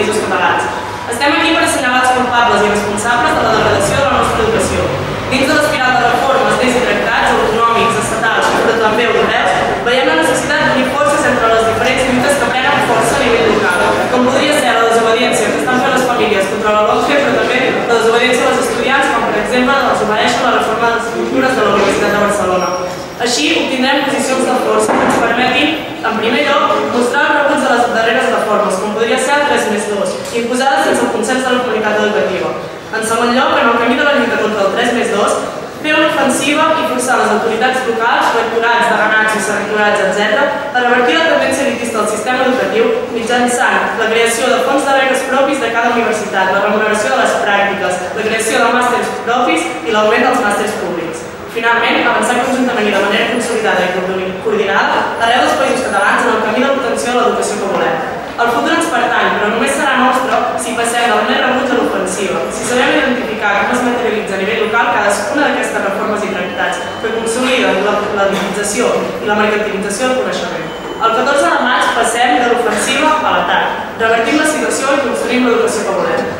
Països Catalans. Estem aquí per assenyalar els culpables i responsables de la degradació de la nostra educació. Dins de l'espiral de reformes, lleis i tractats autonòmics, estatals, però també europeus, veiem la necessitat d'unir forces entre les diferents lluites que prenen força a nivell local, com podria ser la desobediència que estan fent les famílies contra la LOMCE, però també la desobediència dels estudiants, com per exemple desobeeixen la reforma de les estructures de la Universitat de Barcelona. Així obtindrem posicions de força que ens permetin, en primer lloc, mostrar el rebuig de les darreres reformes, com podria ser el 3+2, imposades sense el consens de la comunitat educativa. En segon lloc, en el camí de la lluita contra el 3+2, fer una ofensiva i forçar les autoritats locals, rectorats, deganats, vicerectorats, etc., a revertir la tendència elitista del sistema educatiu mitjançant la creació de fons de beques propis de cada universitat, la remuneració de les pràctiques, la creació de màsters propis i l'augment dels màsters públics. Finalment, avançar conjuntament i de manera consolidada i coordinada arreu dels Països Catalans en el camí de l'obtenció de l'educació que volem. El futur ens pertany, però només serà nostre si passem del més rebuig a l'ofensiva, si sabem identificar com es materialitza a nivell local cadascuna d'aquestes reformes i tractats que consoliden la digitalització i la mercantilització del coneixement. El 14 de maig passem de l'ofensiva a l'atac, revertim la situació i construïm l'educació que volem.